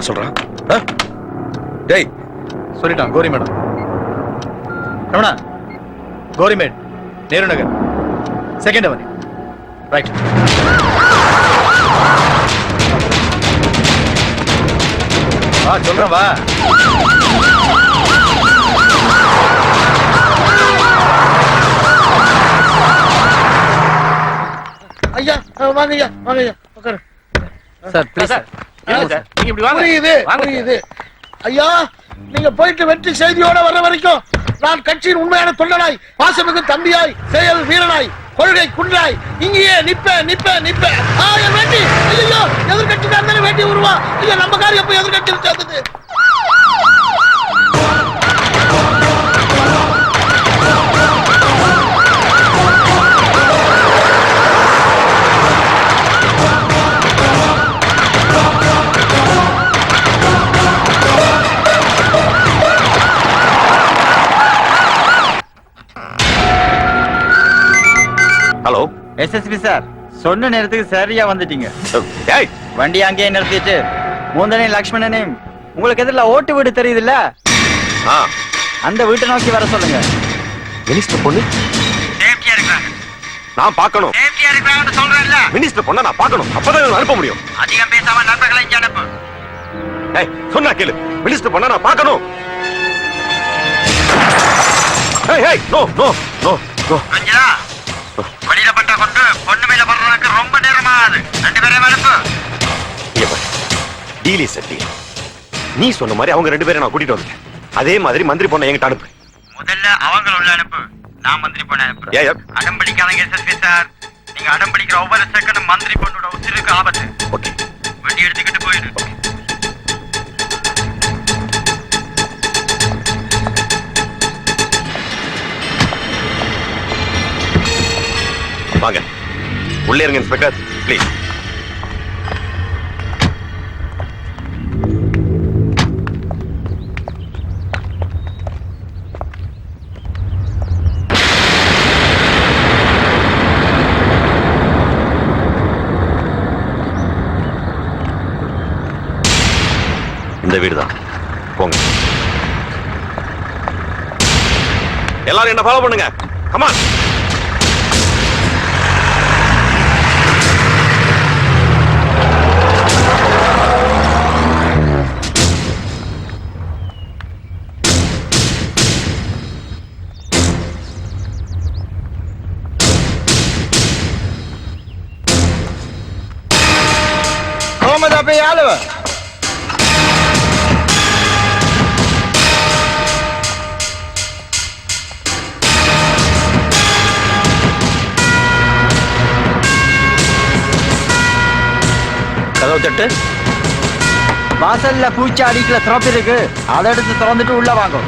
சொல்றான். டேய் சொல்லிட்டான். கோரி மேடம். ரமணா, கோரிமேட், நேரு நகர், செகண்ட் அவனி. ரைட். வா சொல்றேன் வா. ஐயா வாங்க ஐயா, வாங்க ஐயா, உட்காரு. Sir please sir. நீங்க இப்படி வாங்க. புரியுது. ஐயா, நீங்க போயிட்டு வெற்றி செய்தியோட வர்ற வரைக்கும் நான் கட்சியின் உண்மையான தொண்டனாய், பாசமிகு தம்பியாய், செயல் வீரனாய், கொள்கை குன்றாய் இங்கேயே நிப்பேன். என் வேட்டி, ஐயோ எதிர்கட்சி தான் வேட்டி உருவா. ஐயா நம்ம காரியம் எப்ப எதிர்கட்சியில் சேர்ந்தது? ஹலோ எஸ்எஸ்பி சார், சொன்ன நேரத்துக்கு சரியா வந்துட்டீங்க. டேய் வண்டி அங்கேயே நிறுத்திட்டு மூந்தனையும் லக்ஷ்மணனையும் உங்களுக்கு எதிரில் ஓட்டு வீடு தெரியுதுல்ல, அந்த வீட்டை நோக்கி வர சொல்லுங்க. மினிஸ்டர் பொண்ணு சேஃப்டியா இருக்காங்க. நான் பார்க்கணும். சேஃப்டியா இருக்காங்கன்னு சொல்றேன்ல. மினிஸ்டர் பொண்ணை நான் பார்க்கணும். அப்பதான் இவங்களை அனுப்ப முடியும். அதிகம் பேசாம நண்பர்களை இங்க அனுப்பு. டேய் சொன்னா கேளு. மினிஸ்டர் பொண்ணை நான் பார்க்கணும். ஏய் no no no no. Anjala, வழியில பட்டா கொண்டு பொண்ணு மேல படுறதுக்கு ரொம்ப நேரமா ஆகுது. 2 பேரையும் அனுப்பு. இங்க பாரு, டீல் இஸ் a deal. நீ சொன்ன மாதிரி அவங்க 2 பேரை நான் கூட்டிட்டு வந்துட்டேன். அதே மாதிரி மந்திரி பொண்ணை என்கிட்ட அனுப்பு. முதல்ல அவங்க உள்ள அனுப்பு, நான் மந்திரி பொண்ணை அனுப்புறேன். ஏன் அடம் பிடிக்காதீங்க எஸ்எஸ்பி சார். நீங்க அடம் பிடிக்கிற ஒவ்வொரு செகண்டும் மந்திரி பொண்ணோட உயிருக்கு ஆபத்து. ஓகே வண்டி எடுத்துக்கிட்டு போயிடு. வாங்க உள்ளே இருங்க இன்ஸ்பெக்டர் ப்ளீஸ். இந்த வீடு தான். போங்க எல்லாரும் என்ன ஃபாலோ பண்ணுங்க. கமான். කොහමද අපේ යාළුව? கதவு தட்டு. வாசல்ல பூச்சி அடிக்கல திறப்பு இருக்கு, அதை எடுத்து திறந்துட்டு உள்ள வாங்க.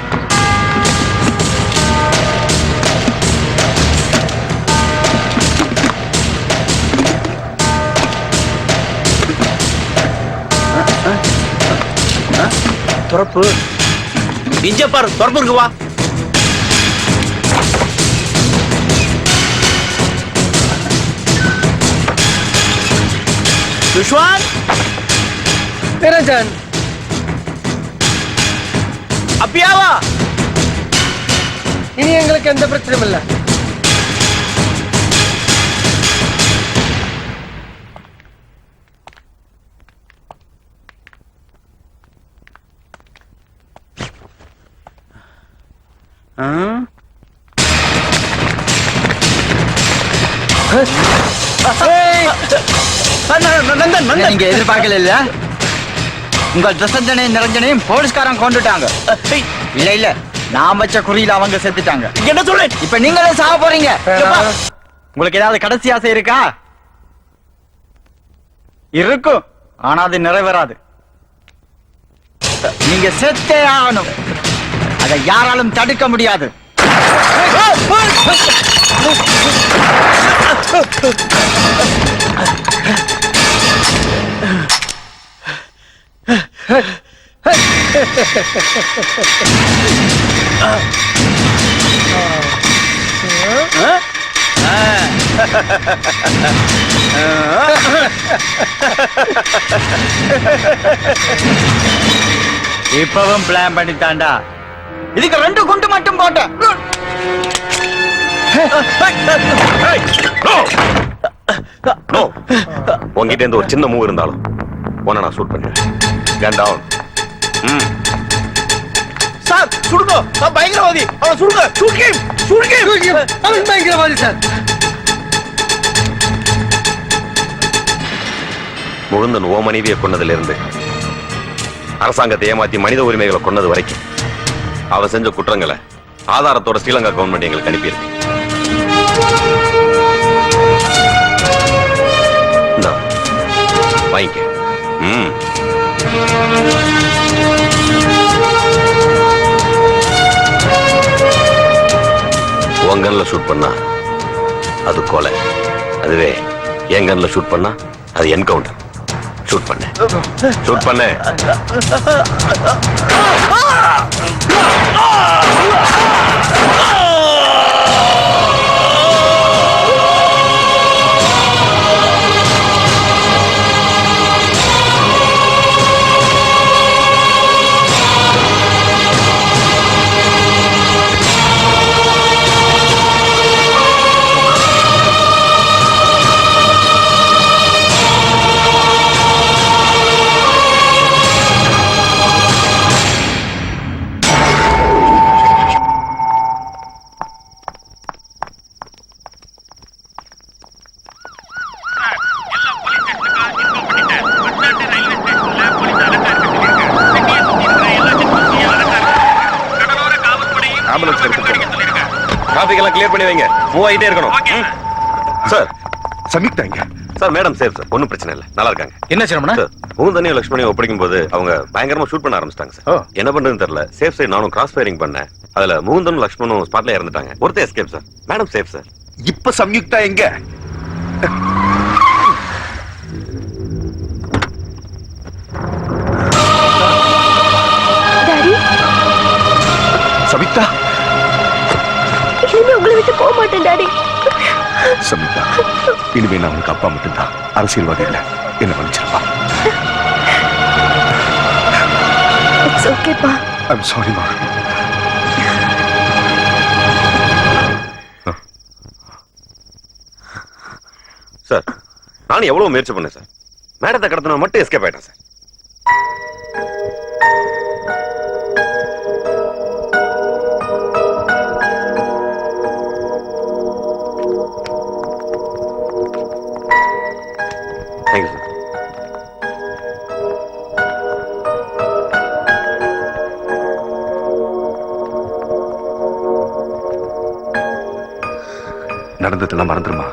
திறப்பு இங்க பாரு. திறப்பு இருக்கு. வா. துஷ்வான் நிரஞ்சன், அப்பியாவா. இனி எங்களுக்கு எந்த பிரச்சனையும் இல்லை. நீங்க எதிர்பார்க்கல இல்ல? உங்கள் பிரசஞ்சனையும் நிரஞ்சனையும் போலீஸ்காரன் கொண்டுட்டாங்க. இல்ல நான் வச்ச குறியில அவங்க செத்துட்டாங்க. என்ன சொல்லு. இப்ப நீங்களே சாக போறீங்க. உங்களுக்கு ஏதாவது கடைசி ஆசை இருக்கா? இருக்கும், ஆனா அது நிறைவேறாது. நீங்க செத்தே ஆகணும். அதை யாராலும் தடுக்க முடியாது. இப்பவும் பிளான் பண்ணித்தாண்டா. இதுக்கு 2 குண்டு மட்டும் போட்டேன். நோ உங்ககிட்ட இருந்து ஒரு சின்ன மூவ் இருந்தாலும் உன்னை நான் ஷூட் பண்ணுவேன். கன் டவுன். சார் சுடுங்க, நான் பயங்கரவாதி, அவனை சுடுங்க. சுடுங்க. அவன் பயங்கரவாதி சார். முகுந்தன் ஓ மனைவியை கொன்னதுல இருந்து அரசாங்கத்தை ஏமாத்தி மனித உரிமைகளை கொன்னது வரைக்கும் அவன் செஞ்ச குற்றங்களை ஆதாரத்தோட ஸ்ரீலங்கா கவர்மெண்ட் எங்களுக்கு அனுப்பியிருக்கு. இந்தா, வாங்கிக்க. உன் கன்ல ஷூட் பண்ணா அது கொலை, அதுவே என் கன்ல ஷூட் பண்ணா அது என்கவுண்டர். ஷூட் பண்ணு. டிராபிக் எல்லாம் கிளியர் பண்ணி வைங்க. மூவ் ஆகிட்டே இருக்கணும். சார் சமிக்தா எங்க? சார் மேடம் சேஃப் சார், ஒன்றும் பிரச்சனை இல்லை, நல்லா இருக்காங்க. என்ன சிரமணா? சார் முகுந்தனையும் லட்சுமணியும் ஒப்படைக்கும் போது அவங்க பயங்கரமா ஷூட் பண்ண ஆரம்பிச்சிட்டாங்க சார். என்ன பண்றதுன்னு தெரியல. சேஃப் சைடு நானும் கிராஸ் ஃபயரிங் பண்ணேன். அதுல முகுந்தனும் லட்சுமணும் ஸ்பாட்ல இறந்துட்டாங்க. ஒருத்தர் escape sir. Madam safe sir. இப்ப சம்யுக்தா எங்க? டாடி, சமிக்தா, இனிமே உங்களை விட்டு போக மாட்டேன் டாடி. சமிக்தா, இனிமே நான் உனக்கு அப்பா மட்டும்தான், அரசியல்வாதி இல்ல. என்ன மன்னிச்சிருப்பா. இட்ஸ் ஓகேப்பா. ஐம் சாரிமா. சார் நானும் எவ்வளவு முயற்சி பண்ணேன் சார். மேடத்தை கடத்தின மட்டும் எஸ்கேப் ஆயிட்டேன் சார். Thank you sir. நடந்ததெல்லாம் மறந்துருமா?